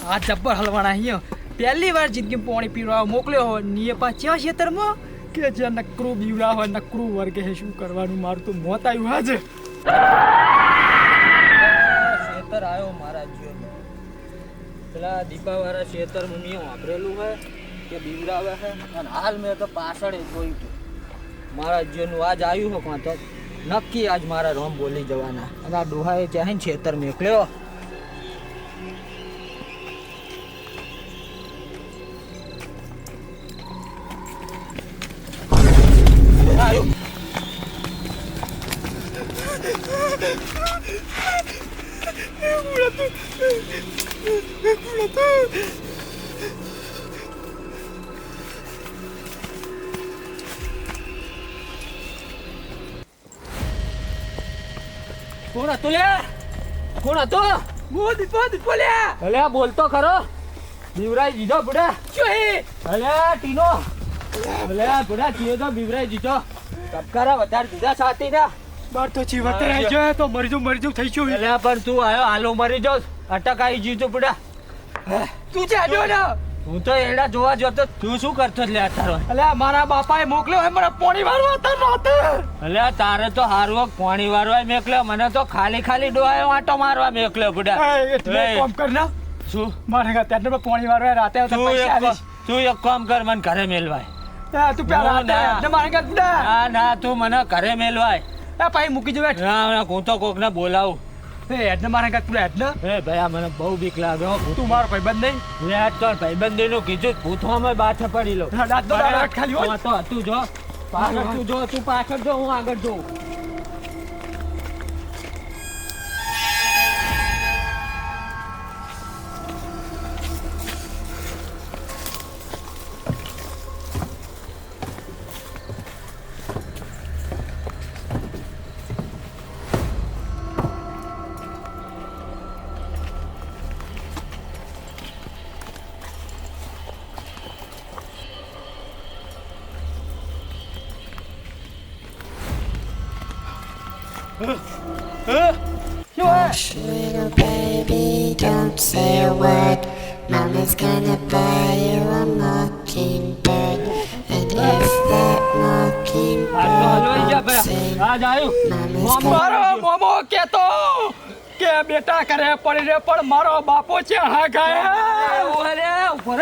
આ જબ્બર હલવાના અહીંયા પહેલી વાર જિંદગીમાં પાણી પીવડાવવા મોકલ્યો હોય ને એ પાછા ખેતરમાં કે જે નકરું બીવડા હોય નકરું વર્ગે શું કરવાનું મારું તો મોત આવ્યું હાજે ખેતર આવ્યો મારા જીવન પેલા દીપાવાળા ખેતર મેં વાપરેલું હોય કે બીવડાવે છે અને હાલ મેં તો પાછળ જોયું હતું મારા જીવનનું આજ આવ્યું હોય કાં તો નક્કી આજ મારા રોમ બોલી જવાના અને આ ડોહાએ ત્યાં ખેતર મોકલ્યો કોણ હતો લ્યા કોણ હતો બોલ્યા અલ્યા બોલતો ખરો બીવરાઈ દીધો બુડા અલ્યા ટીનો અલ્યા બુડા ચીએ તો બીવરાઈ દીધો કપકારા વધારે દીધા સાથી ના બાર તો ચીવટર આવી જાય તો મરી થઈ ગયો અલ્યા પણ તું આયો હાલો મરી જાવ અટક આવી જીતો બુડા તું જાડો ને હું તો એડા જોવા જતો તું શું કરતો લે તારો અલ્યા મારા બાપાએ મોકલ્યો હે મને પાણી વારવા તા રાતે અલ્યા તારે તો હારવો પાણી વારવા મોકલ્યો મને તો ખાલી ડોહાયો આટો મારવા મોકલ્યો બુડા એટલે કામ કર ના શું મારે ત્યાં પાણી વારવા રાતે આવતા પૈસા આલીશ તું એક કામ કર મને ઘરે મેલવાય તું પેલા રાતે મારે ના તું મને ઘરે મેલવાય ભાઈ મૂકી જવે ના હું તો કોકને બોલાવું હેડને મારે કાંઈ તું હેડને ભાઈ આ મને બહુ બીક લાગે તું મારો ભાઈબંધ નહીં હેડ તો ભાઈબંધીનું કીધું ભૂતવામાં બાથે પડી લો ખાલી હોય તો તું જો પાછળ તું પાછળ જો હું આગળ જોઉં Hush, little baby, don't say a word. Mama's gonna buy you a mockingbird. And if that mockingbird won't sing, Mama's gonna... momo કેતો કે બેટા કરે પડી રે પણ મારો બાપો છે હા ગાય ઓરે ઉપર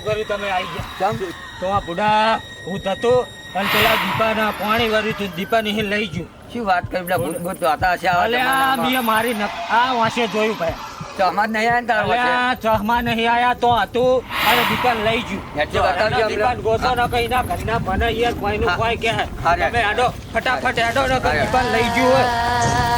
પકડ તમે આવી ગયા કેમ તો આ બુડા હું થતો અને પેલા દીપાના પાણી વાળી તું દીપાની લઈ ગયું શું વાત કરી પેલા ભૂત હતા છે અલ્યા મી મારી આ વાંસે જોયું ભાઈ ચહમાં નહીં આયા તારા ચહમાં નહીં આયા તો હતું અને દીપાન લઈ ગયું એટલે બતાવજો દીપાન ગોતો ન કઈ ના ઘરના મને યાર કોઈનું કોઈ કે તમે આડો ફટાફટ આડો ન દીપાન લઈ ગયું હોય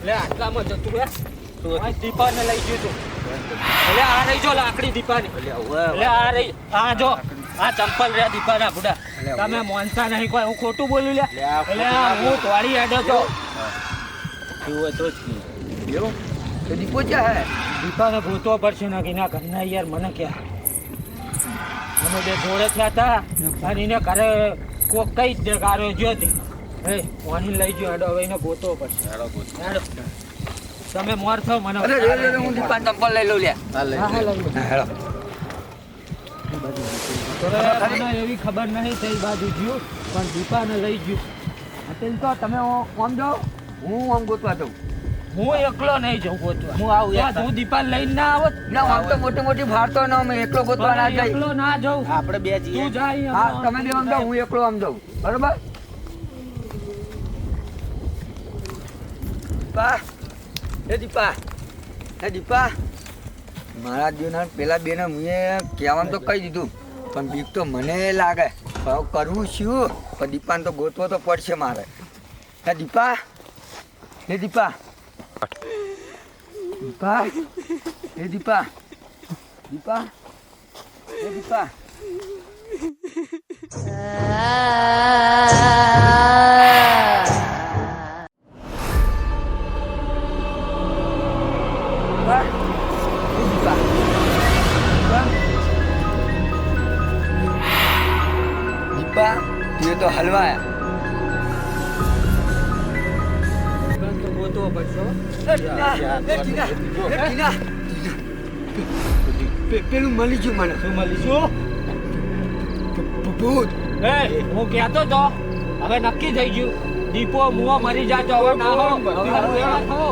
લે આટલામાં જતું હે દીપાને લઈ ગયું તું એટલે આ રહી જો લાકડી દીપાની એટલે આ રહી આ જો આ ચંપલ રે દીપાના બુડા તમે મોનસા નહીં કોઈ હું ખોટું બોલ્યું લે એટલે હું તોડી હેડો તો એવું તો જ એવું તો દીપો ક્યાં હે દીપાને ગોતવો પડશે ને કે ના ઘરના યાર મને ક્યાં અમે બે જોડે થયા હતા અને એને ઘરે કોક કઈ જ દે ગારો જ્યોતિ હે પાણી લઈ ગયો હેડો હવે એને ગોતવો પડશે હેડો તમે મોર થો મને હું દીપાન ચંપલ લઈ લઉં લે હા હેડો મને એવી ખબર નહીં કઈ બાજુ ગયું પણ દીપાને લઈ ગયું. અત્યારે તો તમે આમ જાઓ, હું આમ ગોતવા જાઉં. હું એકલો નહીં જાઉં ગોતવા. હું આવું તો એકલો. તું દીપાને લઈને ના આવત. ના આમ તો મોટી મોટી ફાડતો ન અમે એકલો ગોતવા ના જાય. એકલો ના જાઉં. આપણે બે જઈએ. તું જાય હા તમે બે આમ જાઓ, હું એકલો આમ જાઉં. બરોબર? દીપા, હે દીપા, હે દીપા. મારા જીવના પેલા બેને મેં કહેવાનું તો કહી દીધું પણ બીક તો મને લાગે. હવે કરવું શું? પણ દીપાને તો ગોતવો તો પડશે મારે. હે દીપા, હે દીપા, દીપા, હે દીપા, દીપા, હે દીપા. દીપા, હે દીપા, દીપા. દીપા, તું તો હલવાયા. તો ગોતવો પડશે હો. પેલું મળી ગયું મને. શું મળીશું? ભૂત. એ હું કહેતો તો હવે નક્કી થઈ ગયું. દીપો મુઓ મરી જાતો હવે ના હો. હવે તૈયાર થો.